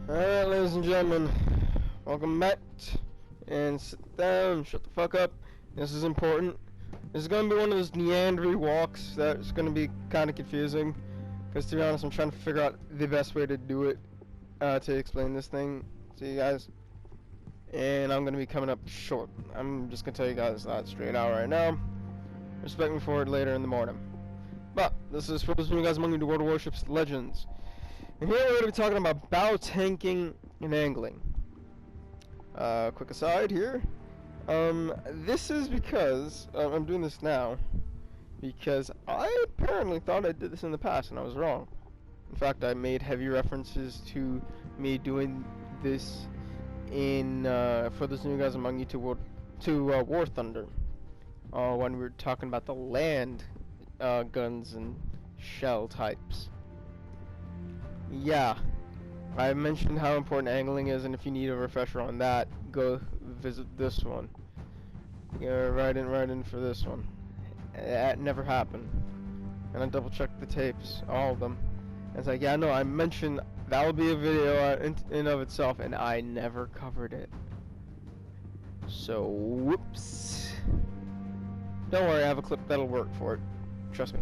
Alright, ladies and gentlemen, welcome back. And sit down, shut the fuck up. This is important. This is gonna be one of those meandering walks that's gonna be kind of confusing. Because to be honest, I'm trying to figure out the best way to do it, to explain this thing to you guys. And I'm gonna be coming up short. I'm just gonna tell you guys that straight out right now. Respect me for it later in the morning. But, this is for those of you guys among the World of Warships Legends. And here we're going to be talking about bow tanking and angling. Quick aside here. This is because, I'm doing this now, because I apparently thought I did this in the past and I was wrong. In fact, I made heavy references to me doing this in, for those new guys among you to War Thunder. When we were talking about the land, guns and shell types. Yeah, I mentioned how important angling is, and if you need a refresher on that, go visit this one. Yeah, right in for this one. That never happened. And I double checked the tapes, all of them. And it's like, yeah, no, I mentioned that will be a video in of itself, and I never covered it. So, whoops. Don't worry, I have a clip that'll work for it. Trust me.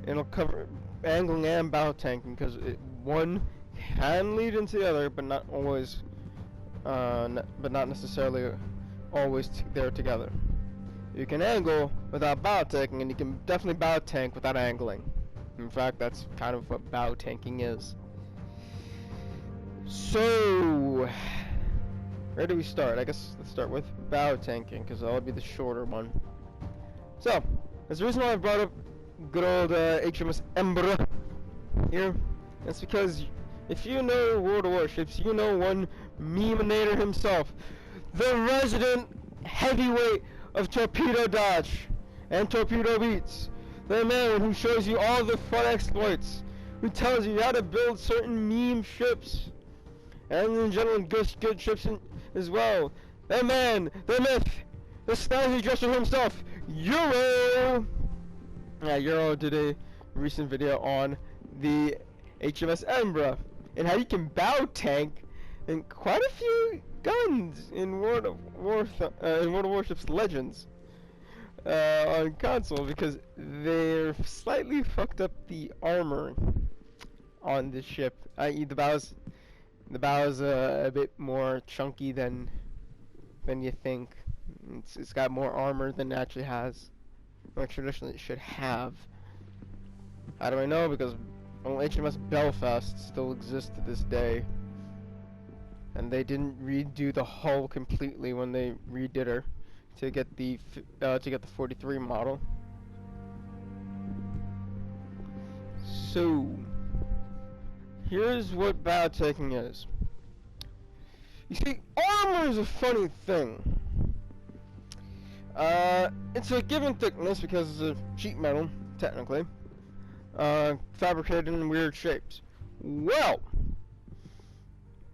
It'll cover angling and bow tanking, because one can lead into the other, but not always, but not necessarily always there together. You can angle without bow tanking, and you can definitely bow tank without angling. In fact, that's kind of what bow tanking is. So, where do we start? I guess let's start with bow tanking, because that'll be the shorter one. So, there's the reason why I brought up good old HMS Ember here. That's because if you know World of Warships, you know one memeinator himself, the resident heavyweight of torpedo dodge and torpedo beats, the man who shows you all the fun exploits, who tells you how to build certain meme ships, and in general good ships as well. The man, the myth, the snazzy dresser himself, Euro! Yeah, Euro did a recent video on the HMS Ember and how you can bow tank in quite a few guns in World of Warships Legends on console, because they're slightly fucked up the armor on this ship. I.e., the bow's a bit more chunky than you think. It's got more armor than it actually has, or traditionally it should have. How do I know? Because HMS Belfast still exists to this day, and they didn't redo the hull completely when they redid her to get the 43 model. So here's what bow tanking is. You see, armor is a funny thing. It's a given thickness because it's a sheet metal, technically, fabricated in weird shapes. Well,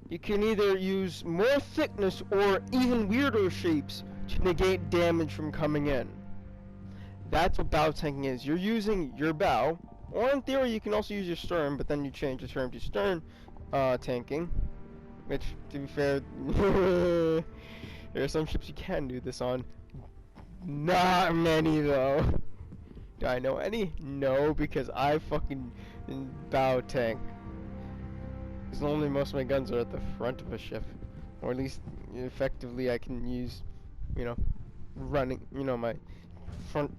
you can either use more thickness or even weirder shapes to negate damage from coming in. That's what bow tanking is. You're using your bow, or in theory you can also use your stern, but then you change the term to stern tanking, which, to be fair, there are some ships you can do this on. Not many though. Do I know any? No, because I fucking bow tank. Because normally most of my guns are at the front of a ship, or at least effectively I can use, running, my front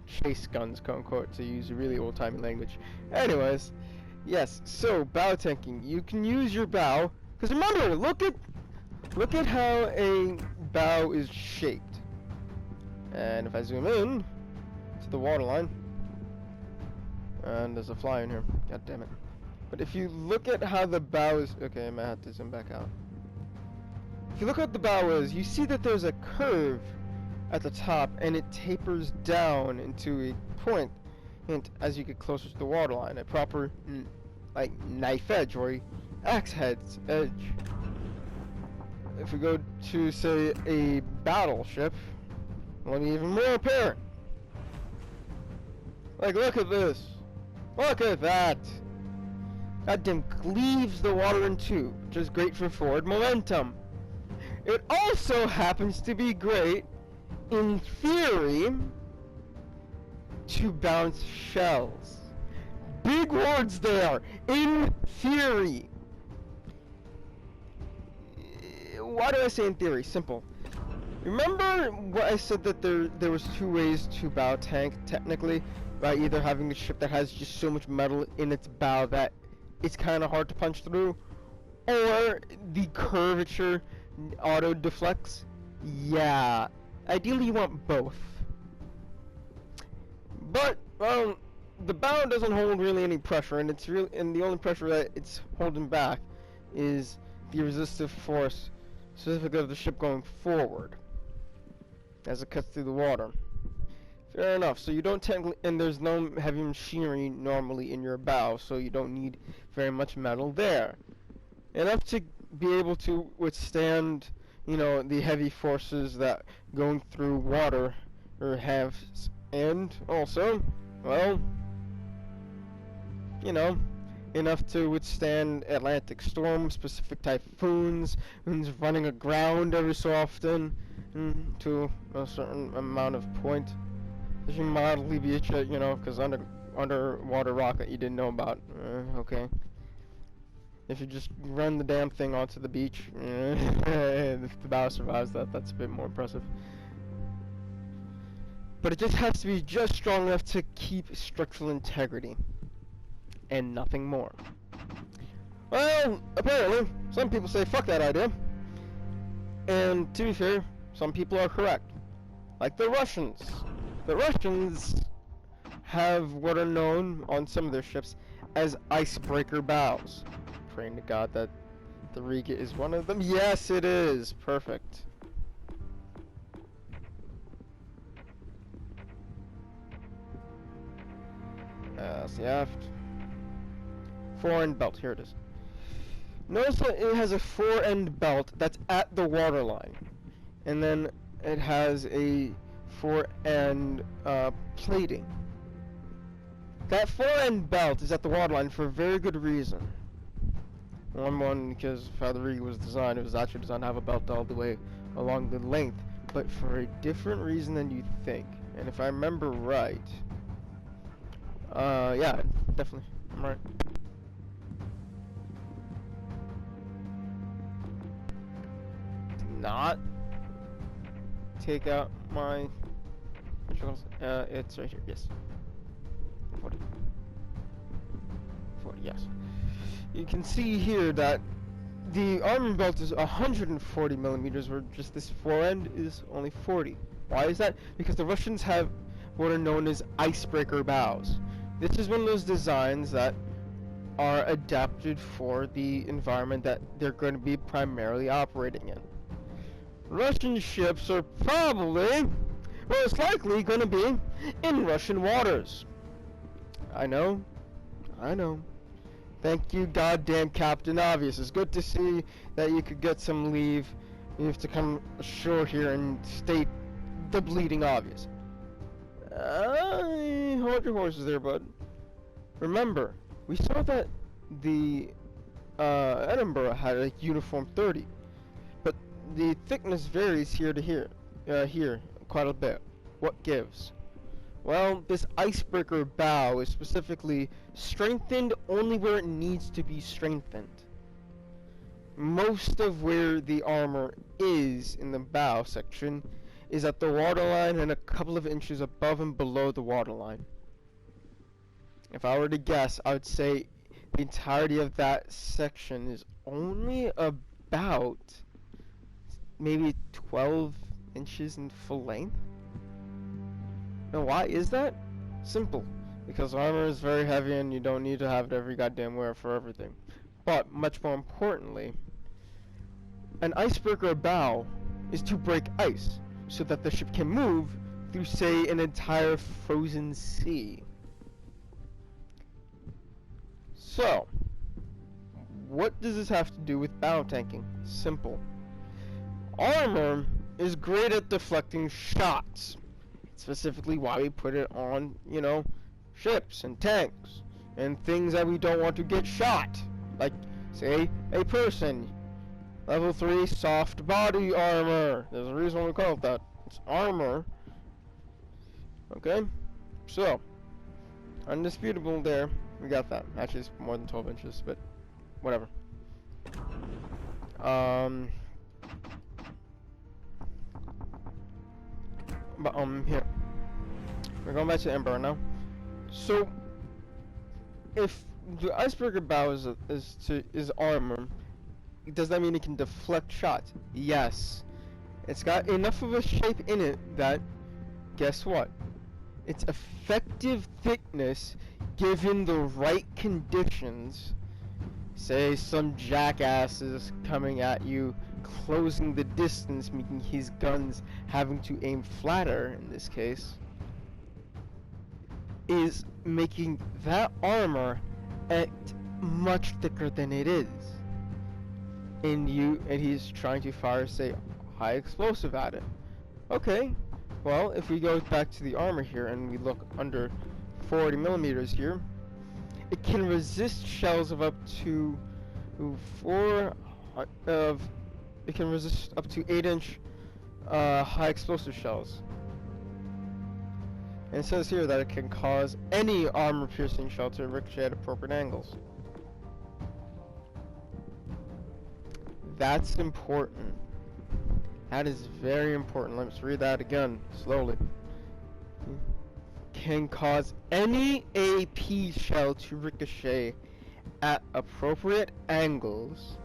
chase guns, quote unquote, to use really old-timey language. Anyways, yes. So bow tanking, you can use your bow. Because remember, look at how a bow is shaped. And if I zoom in to the waterline, and there's a fly in here, god damn it. But if you look at how the bow is, okay, I might have to zoom back out. If you look at the bow is, you see that there's a curve at the top, and it tapers down into a point, and as you get closer to the waterline, a proper, like, knife edge, or a axe head's edge. If we go to, say, a battleship, let me even more apparent. Like, look at this. Look at that. goddamn cleaves the water in two, which is great for forward momentum. It also happens to be great, in theory, to bounce shells. Big words there. In theory. Why do I say in theory? Simple. Remember what I said, that there was two ways to bow tank technically, by either having a ship that has just so much metal in its bow that it's kind of hard to punch through, or the curvature auto deflects. Yeah, ideally you want both. But the bow doesn't hold really any pressure, and the only pressure that it's holding back is the resistive force, specifically of the ship going forward as it cuts through the water. Fair enough. So you don't technically, and there's no heavy machinery normally in your bow, so you don't need very much metal there. Enough to be able to withstand, you know, the heavy forces that going through water or have, and also, well, you know, enough to withstand Atlantic storms, Pacific typhoons, winds running aground every so often, to a certain amount of point. If you mildly beach it, you know, because underwater rocket you didn't know about, okay. If you just run the damn thing onto the beach, if the bow survives that, that's a bit more impressive. But it just has to be just strong enough to keep structural integrity, and nothing more. Well, apparently, some people say fuck that idea. And to be fair, some people are correct. Like the Russians. The Russians have what are known on some of their ships as Icebreaker Bows. Praying to God that the Riga is one of them. Yes, it is. Perfect. The aft. Fore-end belt. Here it is. Notice that it has a fore-end belt that's at the waterline. And then it has a fore-end plating. That fore-end belt is at the waterline for a very good reason. One, because how the Riga was designed, it was actually designed to have a belt all the way along the length, but for a different reason than you think. And if I remember right, yeah, definitely, I'm right. Not take out my it's right here, yes. 40, yes. You can see here that the armor belt is 140 millimeters, where just this fore end is only 40. Why is that? Because the Russians have what are known as icebreaker bows. This is one of those designs that are adapted for the environment that they're going to be primarily operating in. Russian ships are probably, most likely, going to be in Russian waters. I know. Thank you, goddamn Captain Obvious. It's good to see that you could get some leave. You have to come ashore here and state the bleeding obvious. Hold your horses there, bud. Remember, we saw that the Edinburgh had a uniform 30, but the thickness varies here to here, quite a bit. What gives? Well, this icebreaker bow is specifically strengthened only where it needs to be strengthened. Most of where the armor is in the bow section is at the waterline and a couple of inches above and below the waterline. If I were to guess, I would say the entirety of that section is only about maybe 12 inches in full length. Now, why is that? Simple. Because armor is very heavy and you don't need to have it every goddamn wear for everything. But, much more importantly, an icebreaker bow is to break ice, so that the ship can move through, say, an entire frozen sea. So, what does this have to do with bow tanking? Simple. Armor is great at deflecting shots. Specifically why we put it on, you know, ships and tanks and things that we don't want to get shot. Like, say, a person. Level 3 soft body armor. There's a reason we call it that. It's armor. Okay? So, undisputable there. We got that. Actually, it's more than 12 inches, but whatever. Here. We're going back to Ember now. So, if the Icebreaker Bows is armor, does that mean it can deflect shots? Yes. It's got enough of a shape in it that, guess what? Its effective thickness, given the right conditions, say some jackasses coming at you, closing the distance, making his guns having to aim flatter in this case, is making that armor act much thicker than it is. And he's trying to fire, say, high explosive at it. Okay, well, if we go back to the armor here and we look under 40 millimeters here, it can resist shells of up to it can resist up to 8-inch high explosive shells. And it says here that it can cause any armor-piercing shell to ricochet at appropriate angles. That's important. That is very important. Let's read that again, slowly. Can cause any AP shell to ricochet at appropriate angles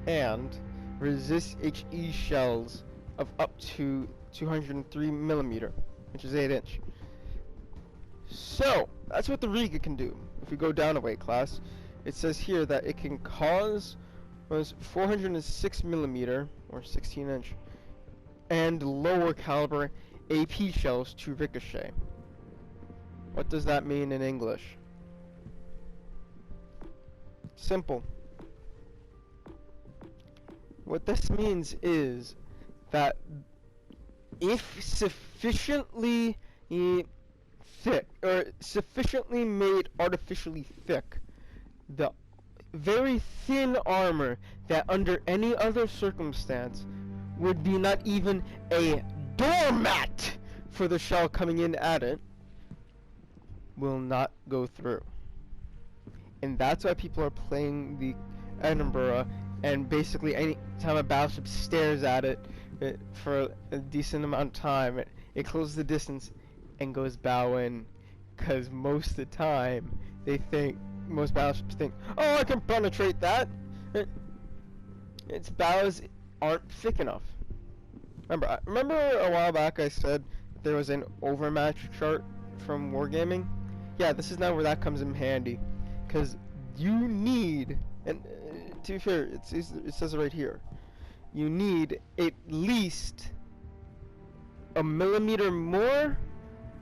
and resist HE shells of up to 203 millimeter, which is 8-inch. So, that's what the Riga can do. If we go down a weight class, it says here that it can cause 406 millimeter, or 16-inch, and lower caliber AP shells to ricochet. What does that mean in English? Simple. What this means is that if sufficiently thick, or sufficiently made artificially thick, the very thin armor that under any other circumstance would be not even a doormat for the shell coming in at it, will not go through. And that's why people are playing the Edinburgh, and basically any time a battleship stares at it, for a decent amount of time, it closes the distance and goes bow in, because most of the time most battleships think, oh, I can penetrate that. Its bows aren't thick enough. Remember a while back I said there was an overmatch chart from Wargaming? Yeah, this is now where that comes in handy, because you need, and to be fair, it says it right here, you need at least a millimeter more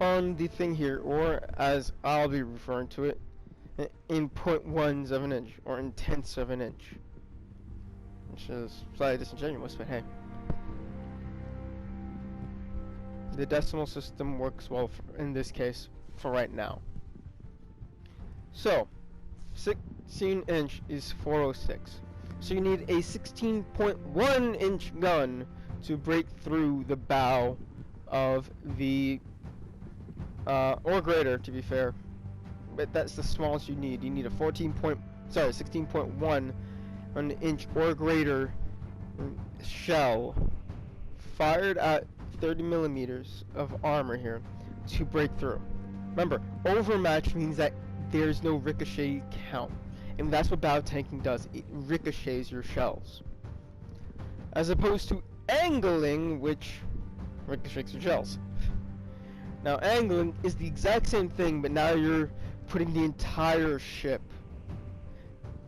on the thing here, or as I'll be referring to it, in 0.1s of an inch, or in tenths of an inch. Which is slightly disingenuous, but hey. The decimal system works well in this case for right now. So, 16-inch is 406. So you need a 16.1-inch gun to break through the bow of the, or greater, to be fair. But that's the smallest you need. You need a 16.1 inch or greater shell fired at 30 millimeters of armor here to break through. Remember, overmatch means that there's no ricochet count, and that's what battle tanking does. It ricochets your shells, as opposed to angling, which ricochets your shells. Now, angling is the exact same thing, but now you're putting the entire ship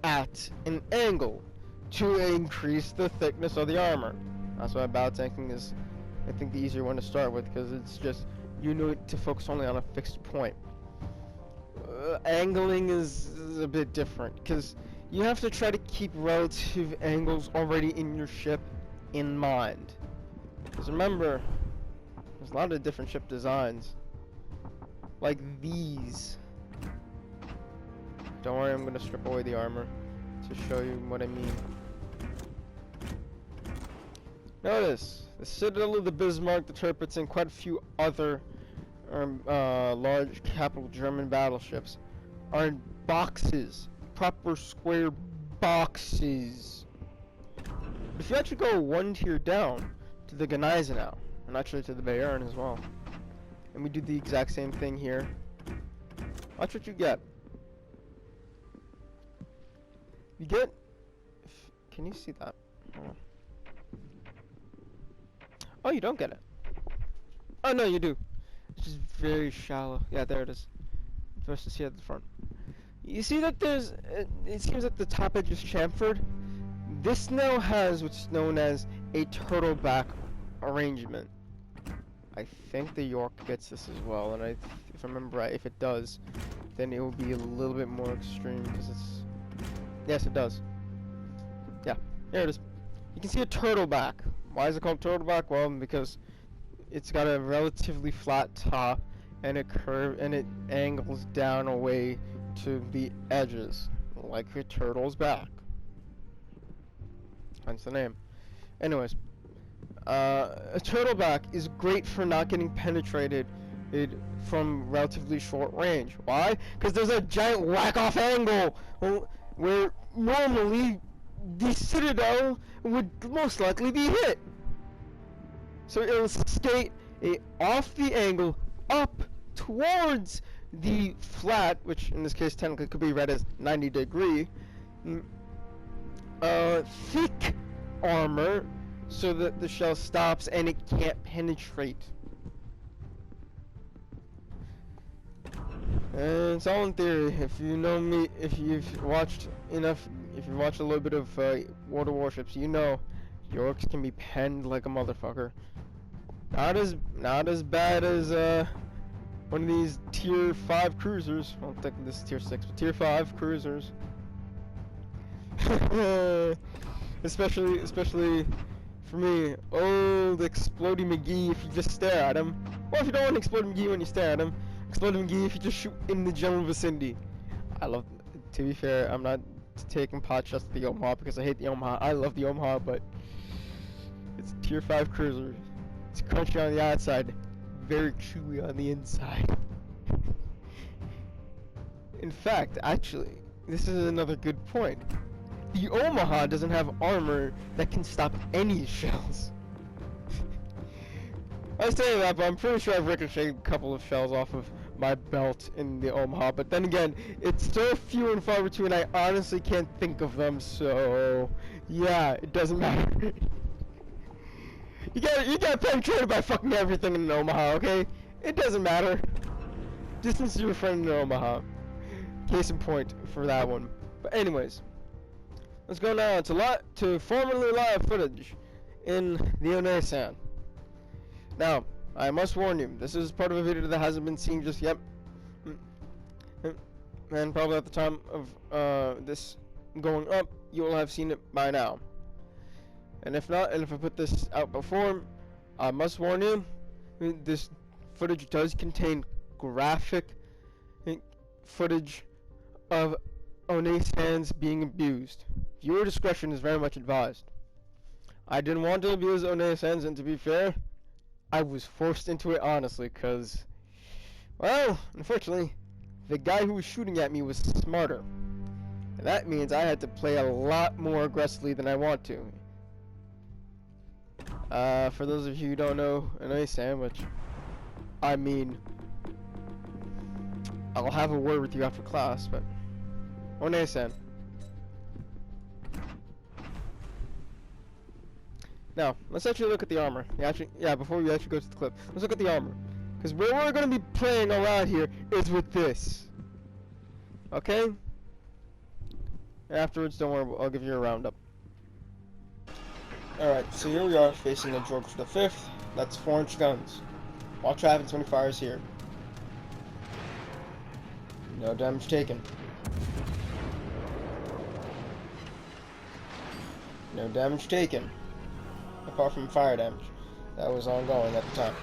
at an angle to increase the thickness of the armor. That's why battle tanking is, I think, the easier one to start with, because it's just, you need to focus only on a fixed point. Angling is a bit different, because you have to try to keep relative angles already in your ship in mind. Because remember, there's a lot of different ship designs, like these. Don't worry, I'm gonna strip away the armor to show you what I mean. Notice, the Citadel of the Bismarck, the Tirpitz, and quite a few other large capital German battleships are in boxes. Proper square boxes. If you actually go one tier down to the Gneisenau, and actually to the Bayern as well, and we do the exact same thing here, watch what you get. You get... Can you see that? Hold on. Oh, you don't get it. Oh, no, you do. It's just very shallow. Yeah, there it is. You're supposed to see it at the front. You see that there's... It seems that the top edge is chamfered. This now has what's known as a turtleback arrangement. I think the York gets this as well, and if I remember right, if it does, then it will be a little bit more extreme, because it's... Yes, it does. Yeah, there it is. You can see a turtleback. Why is it called turtleback? Well, because it's got a relatively flat top and it angles down away to the edges, like a turtle's back. Hence the name. Anyways, a turtleback is great for not getting penetrated from relatively short range. Why? Because there's a giant whack-off angle where normally the Citadel would most likely be hit. So it'll skate off the angle up towards the flat, which in this case technically could be read as 90-degree, thick armor, so that the shell stops and it can't penetrate. And it's all in theory. If you know me, if you've watched enough, if you've watched a little bit of World of Warships, you know Yorks can be penned like a motherfucker. Not as bad as one of these tier 5 cruisers. Well, technically this is tier 6, but tier 5 cruisers. especially for me, old Exploding McGee if you just stare at him. Well, if you don't want Exploding McGee when you stare at him, Exploding McGee if you just shoot in the general vicinity. To be fair, I'm not taking pot shots at the Omaha because I hate the Omaha. I love the Omaha, but it's a tier 5 cruiser. It's crunchy on the outside, very chewy on the inside. In fact, actually, this is another good point. The Omaha doesn't have armor that can stop any shells. I say that, but I'm pretty sure I've ricocheted a couple of shells off of my belt in the Omaha. But then again, it's so few and far between, I honestly can't think of them, so... Yeah, it doesn't matter. You get penetrated by fucking everything in Omaha, okay? It doesn't matter. Distance to your friend in Omaha. Case in point for that one. But anyways, let's go now to formerly live footage in the Onesan. Now, I must warn you, this is part of a video that hasn't been seen just yet. And probably at the time of this going up, you will have seen it by now. And if not, and if I put this out before, I must warn you, this footage does contain graphic footage of Onesans being abused. Viewer discretion is very much advised. I didn't want to abuse Onesans, and to be fair, I was forced into it honestly, because, well, unfortunately, the guy who was shooting at me was smarter. And that means I had to play a lot more aggressively than I want to. For those of you who don't know an Onesan, which, I mean, I'll have a word with you after class, but Onesan. Now, let's actually look at the armor. Before we actually go to the clip, let's look at the armor. Because where we're going to be playing around here is with this. Okay? Afterwards, don't worry, I'll give you a roundup. Alright, so here we are facing a George V. That's 4-inch guns. Watch what happens when he fires here. No damage taken. No damage taken. Apart from fire damage. That was ongoing at the time.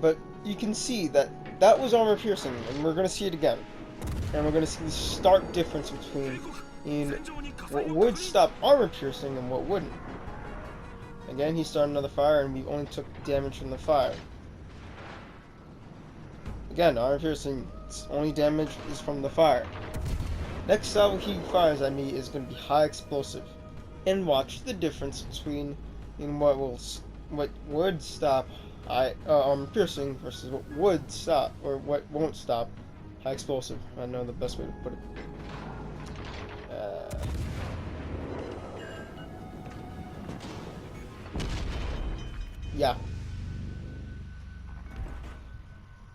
But you can see that that was armor piercing, and we're gonna see it again. And we're gonna see the stark difference between what would stop armor piercing and what wouldn't. Again, he started another fire, and we only took damage from the fire. Again, armor piercing, only damage is from the fire. Next salvo he fires at me is going to be high explosive. And watch the difference between what would stop armor piercing versus what would stop, or what won't stop high explosive. I know the best way to put it. Yeah.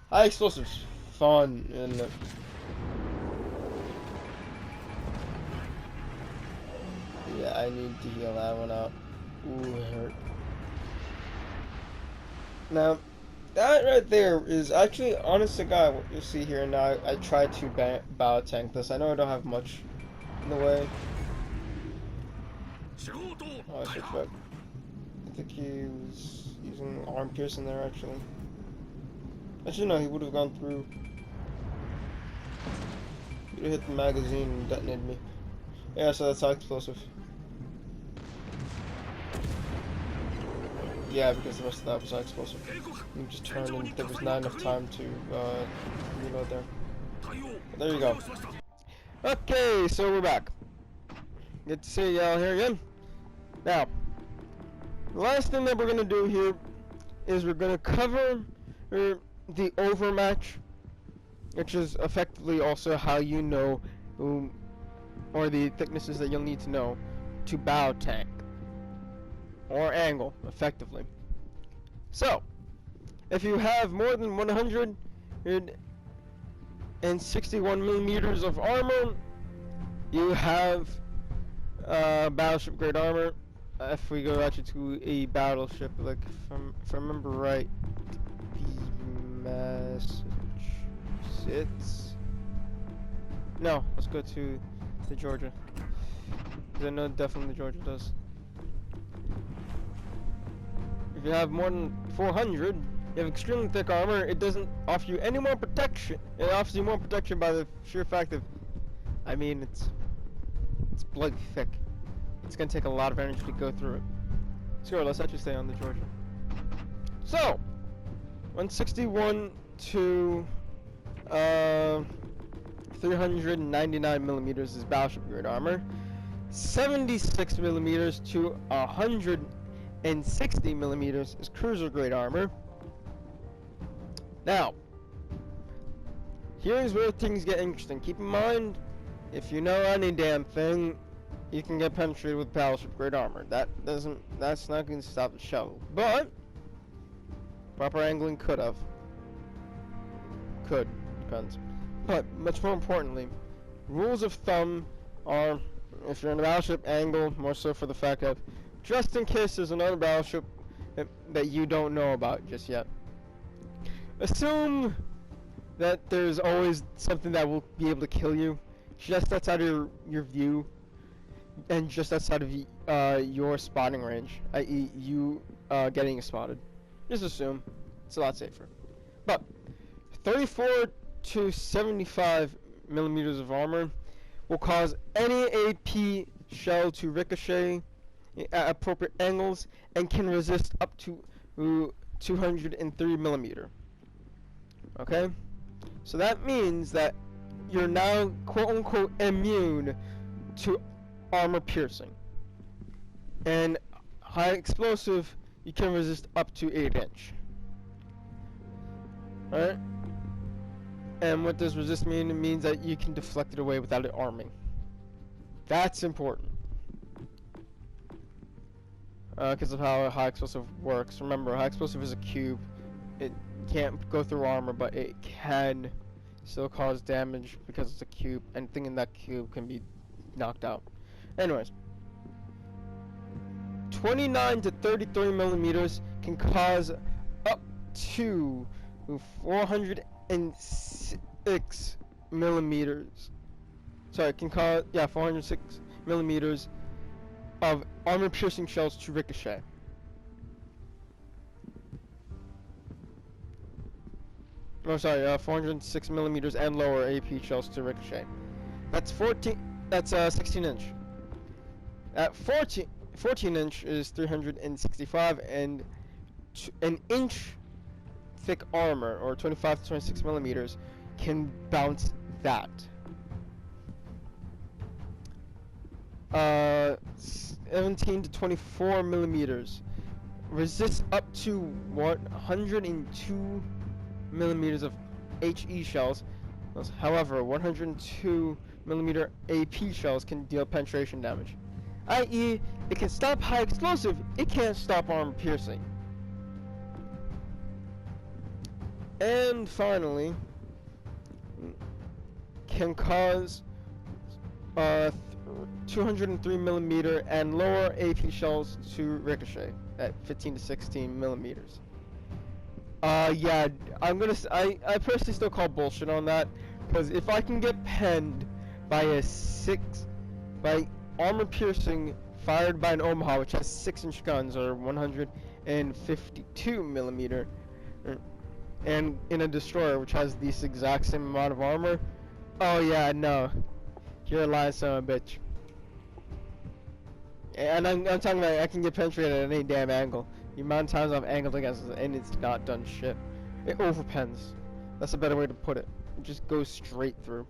High explosives, fun, and yeah, I need to heal that one out. Ooh, it hurt. Now, that right there is actually, honest to God, what you'll see here. Now, I tried to bow tank this. I know I don't have much in the way. Oh, I switched back. I think he was using arm piercing there, actually. Actually, no, he would have gone through. He would have hit the magazine and detonated me. Yeah, so that's high explosive. Yeah, because the rest of that was high explosive. You just turned and there was not enough time to reload there. But there you go. Okay, so we're back. Good to see y'all here again. Now, the last thing that we're going to do here is we're going to cover the overmatch, which is effectively also how you know, or the thicknesses that you'll need to know to bow tank, or angle, effectively. So, if you have more than 161 millimeters of armor, you have battleship grade armor. If we go actually to a battleship, like if I remember right, Massachusetts. No, let's go to the Georgia. Because I know definitely Georgia does. If you have more than 400, you have extremely thick armor. It doesn't offer you any more protection. It offers you more protection by the sheer fact of, I mean, it's bloody thick. It's gonna take a lot of energy to go through it. Sure, let's actually stay on the Georgia. So, 161 to 399 millimeters is battleship grade armor. 76 millimeters to 160 millimeters is cruiser grade armor. Now, here's where things get interesting. Keep in mind, if you know any damn thing, you can get penetrated with battleship grade armor. That's not going to stop the shuttle. But proper angling could, depends. But much more importantly, rules of thumb are, if you're in a battleship, angle more so for the fact of, just in case there's another battleship that you don't know about just yet. Assume that there's always something that will be able to kill you just outside of your view and just outside of your spotting range, i.e. you getting spotted. Just assume. It's a lot safer. But 34 to 75 millimeters of armor will cause any AP shell to ricochet at appropriate angles and can resist up to 203 millimeter. Okay? So that means that you're now quote-unquote immune to armor piercing. And high explosive, you can resist up to 8-inch. Alright? And what does resist mean? It means that you can deflect it away without it arming. That's important. Because of how high explosive works. Remember, high explosive is a cube. It can't go through armor, but it can still cause damage because it's a cube. Anything in that cube can be knocked out. Anyways, 29 to 33 millimeters can cause up to 406 millimeters. Sorry, it can cause 406 millimeters of armor-piercing shells to ricochet. Oh, sorry, 406 millimeters and lower AP shells to ricochet. That's 14. That's 16 inch. At 14 inch is 365, and an inch thick armor, or 25 to 26 millimeters, can bounce that. 17 to 24 millimeters resists up to 102 millimeters of HE shells. However, 102 millimeter AP shells can deal penetration damage, i.e., it can stop high explosive, it can't stop armor piercing. And finally, can cause 203 millimeter and lower AP shells to ricochet at 15 to 16 millimeters. Yeah, I personally still call bullshit on that, because if I can get penned by by armor piercing fired by an Omaha, which has 6-inch guns, or 152 millimeter, and in a destroyer which has this exact same amount of armor, oh yeah, no, you're a lying son of a bitch. And I'm talking about I can get penetrated at any damn angle. The amount of times I've angled against it and it's not done shit. It overpens. That's a better way to put it. It just goes straight through.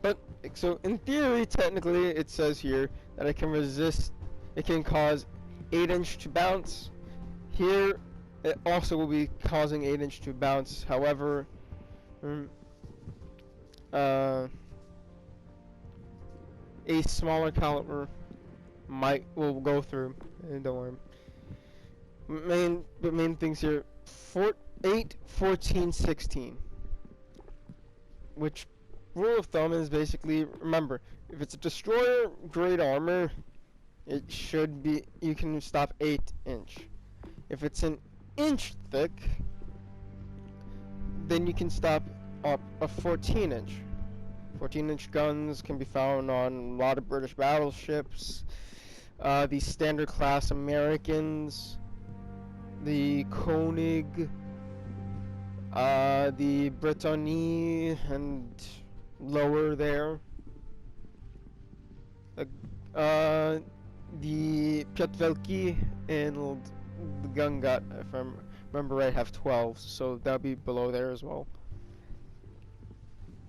But, so in theory, technically, it says here that it can resist, it can cause 8-inch to bounce. Here, it also will be causing 8-inch to bounce. However, a smaller caliber will go through. Don't worry. Main things here: 8, 14, 16. Which rule of thumb is basically, remember, if it's a destroyer grade armor, it should be, you can stop 8-inch. If it's an inch thick, then you can stop up a 14-inch. 14-inch guns can be found on a lot of British battleships, the standard class Americans, the Koenig, the Brittany, and lower there. The Piatvelki and the Gungat, if I remember right, have 12, so that'll be below there as well.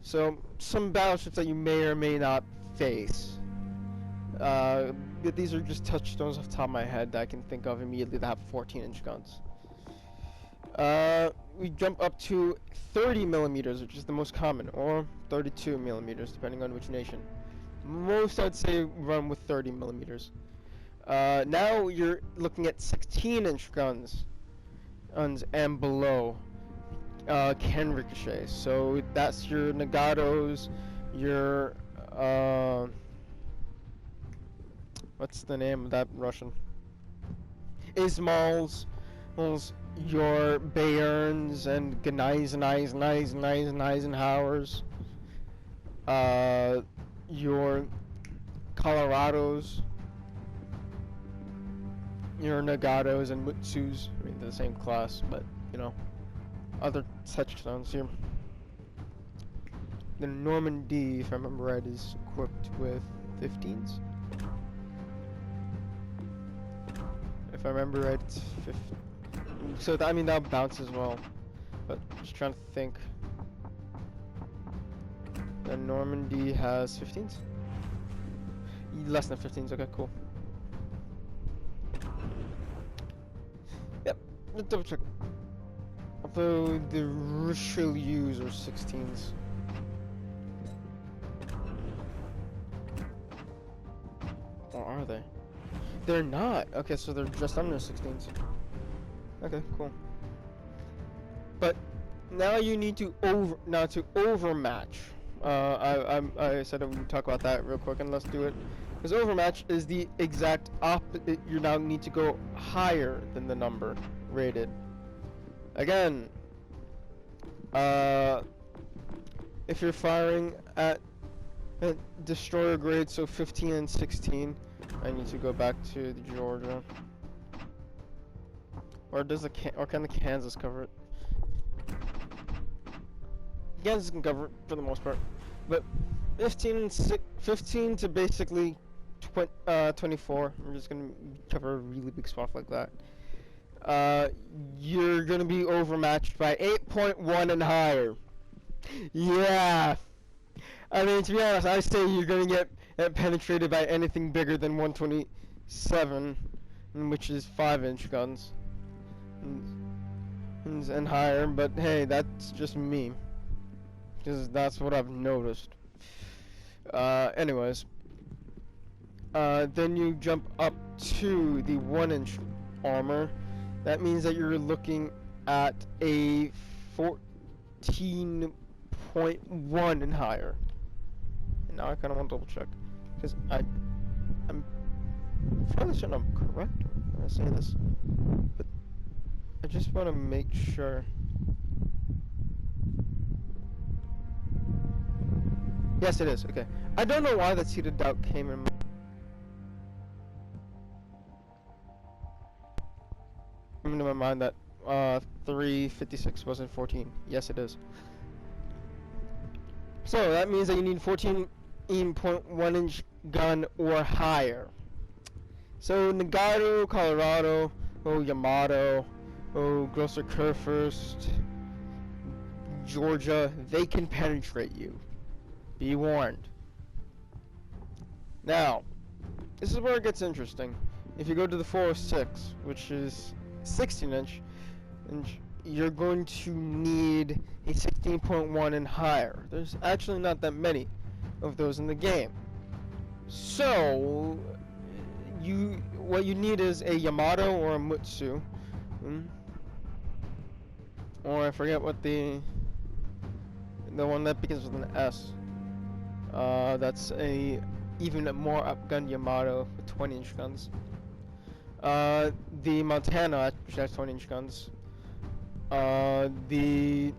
So, some battleships that you may or may not face. These are just touchstones off the top of my head that I can think of immediately that have 14-inch guns. We jump up to 30 millimeters, which is the most common, or 32 millimeters, depending on which nation. Most, I'd say, run with 30 millimeters. Now you're looking at 16-inch guns and below. Can ricochet. So that's your Nagatos, your what's the name of that Russian? Ismals, your Bayerns and Eisenhowers, your Colorados, your Nagatos and Mutsus. I mean, they're the same class, but you know, other touchstones here. The Normandy, if I remember right, is equipped with 15s. If I remember right, it's 15. So I mean, that'll bounce as well. But just trying to think. The Normandy has 15s? Less than 15s, okay, cool. Yep, let's double check. Although the Richelieus are 16s. Or are they? They're not! Okay, so they're just under 16s. Okay, cool. But now you need to overmatch. I said I would talk about that real quick, and let's do it. Because overmatch is the exact opposite. You now need to go higher than the number rated. Again, if you're firing at destroyer grade, so 15 and 16, I need to go back to the Georgia. Or does or can the Kansas cover it? Kansas can cover it for the most part, but 15 to basically 24. I'm just gonna cover a really big swath like that. You're gonna be overmatched by 8.1 and higher. Yeah. I mean, to be honest, I say you're gonna get penetrated by anything bigger than 127, which is 5-inch guns and higher. But hey, that's just me, because that's what I've noticed. Anyways, then you jump up to the 1-inch armor. That means that you're looking at a 14.1 and higher. And now I kind of want to double check, because I'm fairly certain I'm correct when I say this, but I just want to make sure. Yes, it is. Okay. I don't know why that seed of doubt came in. Into my mind that 356 wasn't 14. Yes, it is. So that means that you need 14.1-inch gun or higher. So Nagato, Colorado, Yamato, Grosser Kurfürst, Georgia, they can penetrate you. Be warned. Now, this is where it gets interesting. If you go to the 406, which is 16-inch, and you're going to need a 16.1 and higher. There's actually not that many of those in the game. So, what you need is a Yamato or a Mutsu, or I forget what the one that begins with an S. That's a even more upgunned Yamato with 20-inch guns. The Montana, which has 20-inch guns. The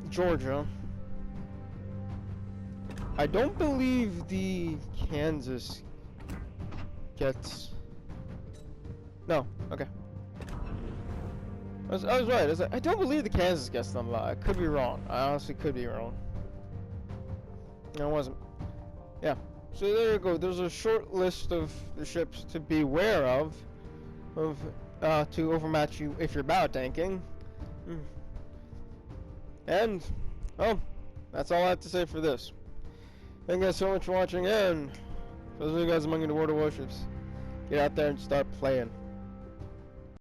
Georgia. I don't believe the Kansas gets. No, okay. I was right. I don't believe the Kansas gets them. I could be wrong. I honestly could be wrong. No, I wasn't. Yeah. So there you go. There's a short list of the ships to be aware of to overmatch you if you're battle tanking. And, well, that's all I have to say for this. Thank you guys so much for watching, and for those of you guys among you in the World of Warships, get out there and start playing.